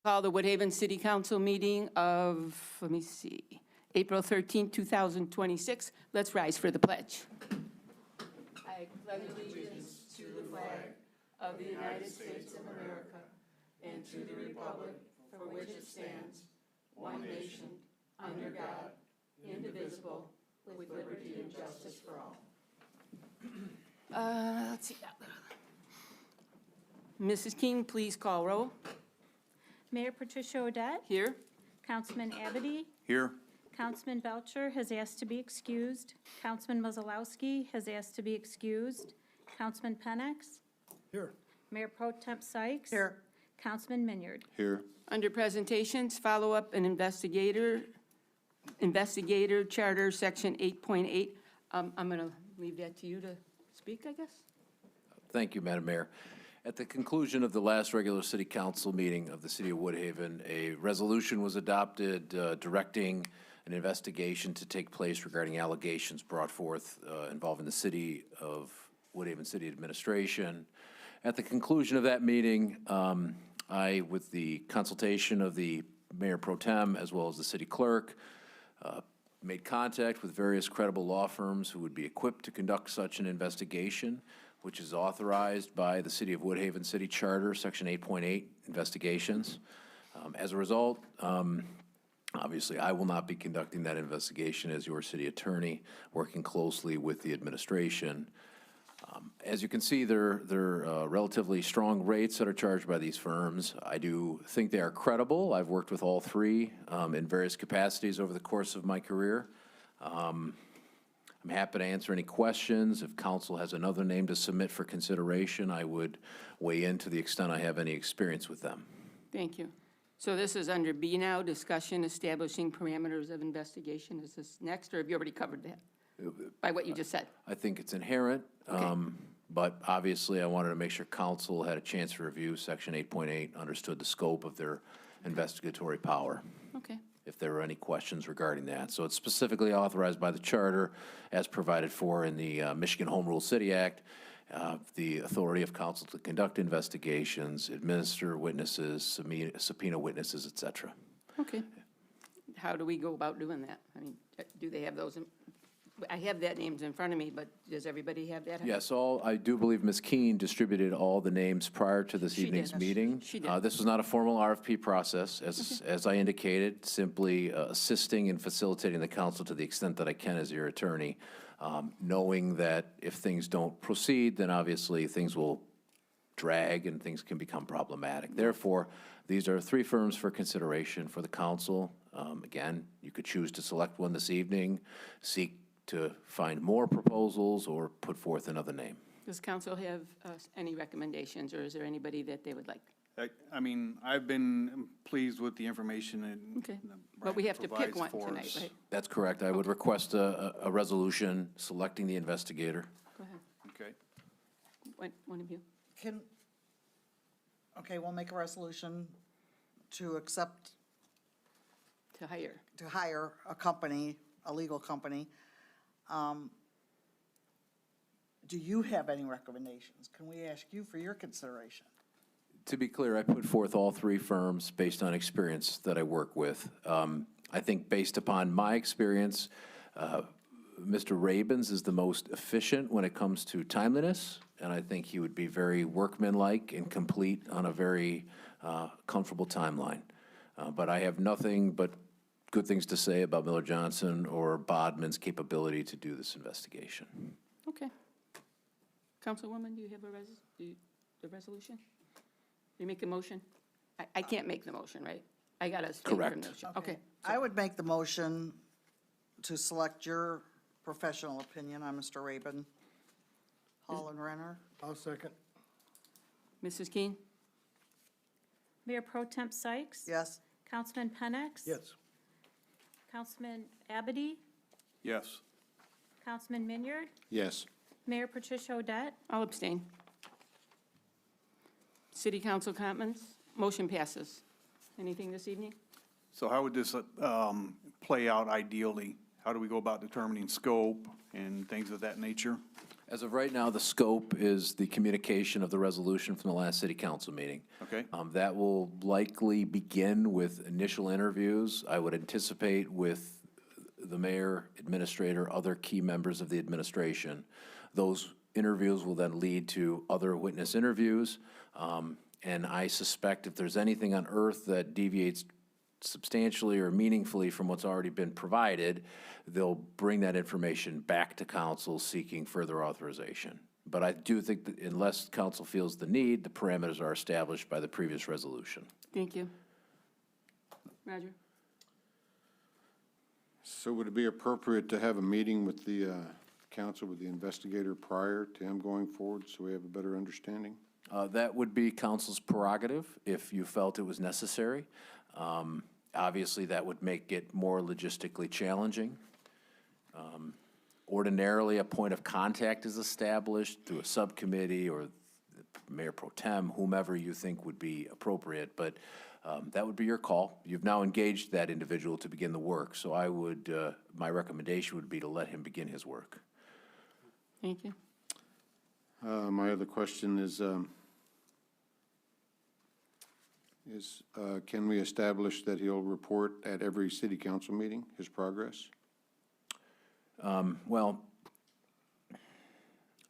Call the Woodhaven City Council meeting of, let me see, April 13, 2026. Let's rise for the pledge. I pledge allegiance to the flag of the United States of America and to the republic for which it stands, one nation, under God, indivisible, with liberty and justice for all. Let's see. Mrs. King, please call roll. Mayor Patricia O'Dette, Here. Councilman Abity, Here. Councilman Belcher has asked to be excused. Councilman Muzzolowski has asked to be excused. Councilman Penix. Here. Mayor Pro Temp Sykes. Here. Councilman Minyard. Here. Under presentations, follow-up and investigator charter, section 8.8. I'm going to leave that to you to speak, I guess. Thank you, Madam Mayor. At the conclusion of the last regular city council meeting of the city of Woodhaven, a resolution was adopted directing an investigation to take place regarding allegations brought forth involving the city of Woodhaven City Administration. At the conclusion of that meeting, I, with the consultation of the Mayor Pro Tem as well as the city clerk, made contact with various credible law firms who would be equipped to conduct such an investigation, which is authorized by the City of Woodhaven City Charter, Section 8.8, investigations. As a result, obviously, I will not be conducting that investigation as your city attorney, working closely with the administration. As you can see, they're relatively strong rates that are charged by these firms. I do think they are credible. I've worked with all three in various capacities over the course of my career. I'm happy to answer any questions. If council has another name to submit for consideration, I would weigh in to the extent I have any experience with them. Thank you. So this is under B now, discussion establishing parameters of investigation. Is this next, or have you already covered that by what you just said? I think it's inherent, Okay. but obviously I wanted to make sure council had a chance to review Section 8.8, understood the scope of their investigatory power, Okay. if there were any questions regarding that. So it's specifically authorized by the charter as provided for in the Michigan Home Rule City Act, the authority of council to conduct investigations, administer witnesses, subpoena witnesses, et cetera. Okay. How do we go about doing that? I mean, do they have those? I have that names in front of me, but does everybody have that? Yes, I do believe Ms. Keene distributed all the names prior to this She did. evening's meeting. She did. This was not a formal RFP process, as I indicated, simply assisting and facilitating the council to the extent that I can as your attorney, knowing that if things don't proceed, then obviously things will drag and things can become problematic. Therefore, these are three firms for consideration for the council. Again, you could choose to select one this evening, seek to find more proposals, or put forth another name. Does council have any recommendations, or is there anybody that they would like? I mean, I've been pleased with the information and. Okay. But we have to pick provides one for tonight, us. right? That's correct. I would request a resolution selecting the investigator. Go ahead. Okay. One of you. Okay, we'll make a resolution to accept, To hire. to hire a company, a legal company. Do you have any recommendations? Can we ask you for your consideration? To be clear, I put forth all three firms based on experience that I work with. I think based upon my experience, Mr. Rabens is the most efficient when it comes to timeliness, and I think he would be very workmanlike and complete on a very comfortable timeline. But I have nothing but good things to say about Miller Johnson or Bodman's capability to do this investigation. Okay. Councilwoman, do you have the resolution? You make a motion? I can't make the motion, right? I got to abstain from Correct. the motion. Okay. I would make the motion to select your professional opinion on Mr. Rabin, Hall and Renner. I'll second. Mrs. Keene? Mayor Pro Temp Sykes. Yes? Councilman Penix. Yes. Councilman Abity, Yes. Councilman Minyard, Yes. Mayor Patricia O'Dette. I'll abstain. City council comments? Motion passes. Anything this evening? So how would this play out ideally? How do we go about determining scope and things of that nature? As of right now, the scope is the communication of the resolution from the last city council meeting. Okay. That will likely begin with initial interviews. I would anticipate with the mayor, administrator, other key members of the administration. Those interviews will then lead to other witness interviews. And I suspect if there's anything on earth that deviates substantially or meaningfully from what's already been provided, they'll bring that information back to council seeking further authorization. But I do think that unless council feels the need, the parameters are established by the previous resolution. Thank you. Roger? So would it be appropriate to have a meeting with the council, with the investigator prior to him going forward, so we have a better understanding? That would be council's prerogative if you felt it was necessary. Obviously, that would make it more logistically challenging. Ordinarily, a point of contact is established through a subcommittee or the mayor pro tem, whomever you think would be appropriate, but that would be your call. You've now engaged that individual to begin the work, so I would, my recommendation would be to let him begin his work. Thank you. My other question is can we establish that he'll report at every city council meeting, his progress? Well,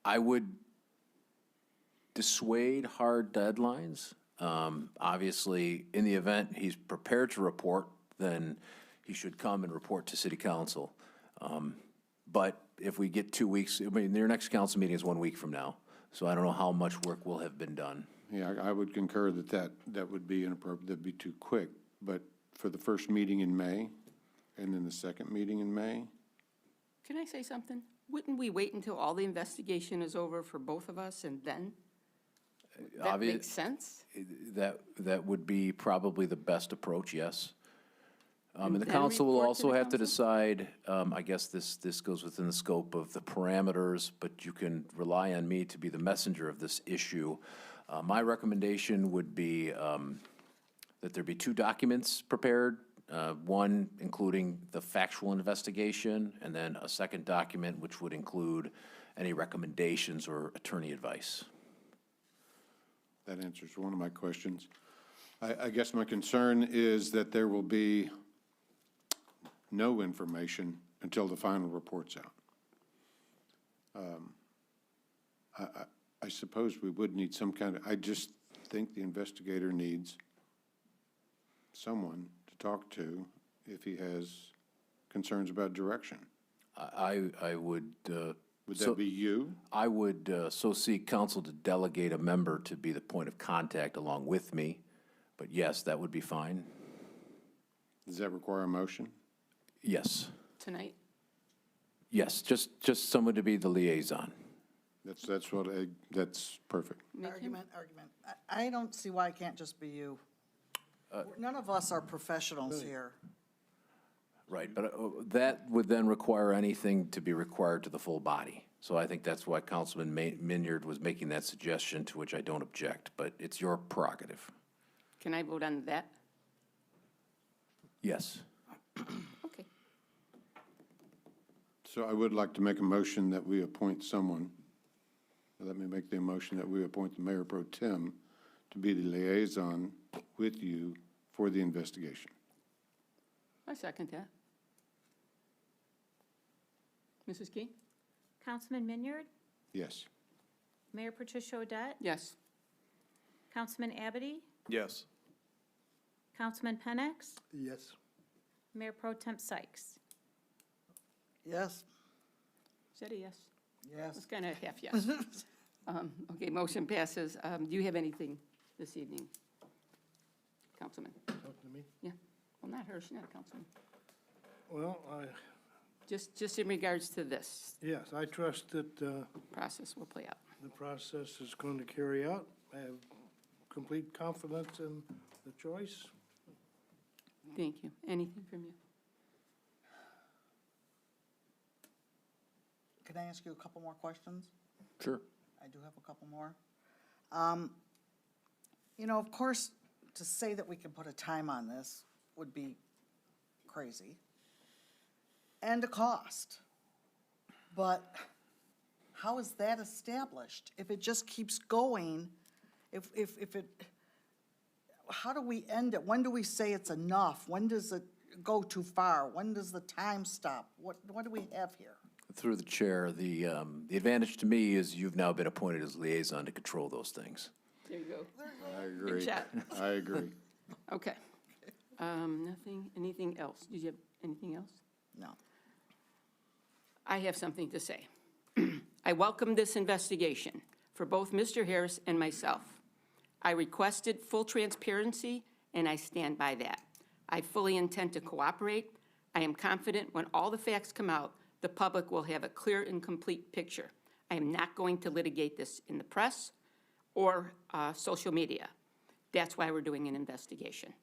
I would dissuade hard deadlines. Obviously, in the event he's prepared to report, then he should come and report to city council. But if we get 2 weeks, I mean, their next council meeting is 1 week from now, so I don't know how much work will have been done. Yeah, I would concur that would be inappropriate, that'd be too quick. But for the first meeting in May, and then the second meeting in May, Can I say something? Wouldn't we wait until all the investigation is over for both of us and then? That makes sense? That would be probably the best approach, yes. And the then council will report to also the have to council? decide, I guess this goes within the scope of the parameters, but you can rely on me to be the messenger of this issue. My recommendation would be that there be 2 documents prepared, one including the factual investigation, and then a second document which would include any recommendations or attorney advice. that answers one of my questions. I guess my concern is that there will be no information until the final report's out. I suppose we would need some kind of, I just think the investigator needs someone to talk to if he has concerns about direction. I would. Would so- that be you? I would so seek council to delegate a member to be the point of contact along with me, but yes, that would be fine. Does that require a motion? Yes, Tonight? yes, just someone to be the liaison. That's perfect. Argument. I don't see why it can't just be you. None of us are professionals here. Right, but that would then require anything to be required to the full body. So I think that's why Councilman Minyard was making that suggestion, to which I don't object, but it's your prerogative. Can I vote on that? Yes. Okay. So I would like to make a motion that we appoint someone. Let me make the motion that we appoint the mayor pro tem to be the liaison with you for the investigation. I second that. Mrs. Key? Councilman Minyard, Yes. Mayor Patricia Odette, Yes. Councilman Abity, Yes. Councilman Penix, Yes. Mayor Pro Tem Sykes. Yes? Is that a yes? Yes. It's kind of half yes. Okay, motion passes. Do you have anything this evening? Councilman? Talk to me. Yeah. Well, not her, she's not a councilman. Well, Just in regards to this yes, I trust that the process will play out. process is going to carry out. I have complete confidence in the choice. Thank you. Anything from you? Can I ask you a couple more questions? Sure. I do have a couple more. You know, of course, to say that we can put a time on this would be crazy and a cost. But How is that established? If it just keeps going, if it, how do we end it? When do we say it's enough? When does it go too far? When does the time stop? What do we have here? Through the chair, the advantage to me is you've now been appointed as liaison to control those things. There you go. I agree. shot. I agree. Okay. Anything else? Did you have anything else? No. I have something to say. I welcome this investigation for both Mr. Harris and myself. I requested full transparency, and I stand by that. I fully intend to cooperate. I am confident when all the facts come out, the public will have a clear and complete picture. I am not going to litigate this in the press or social media. That's why we're doing an investigation.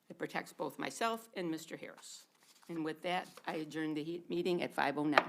It protects both myself and Mr. Harris. And with that, I adjourn the meeting at 5:09.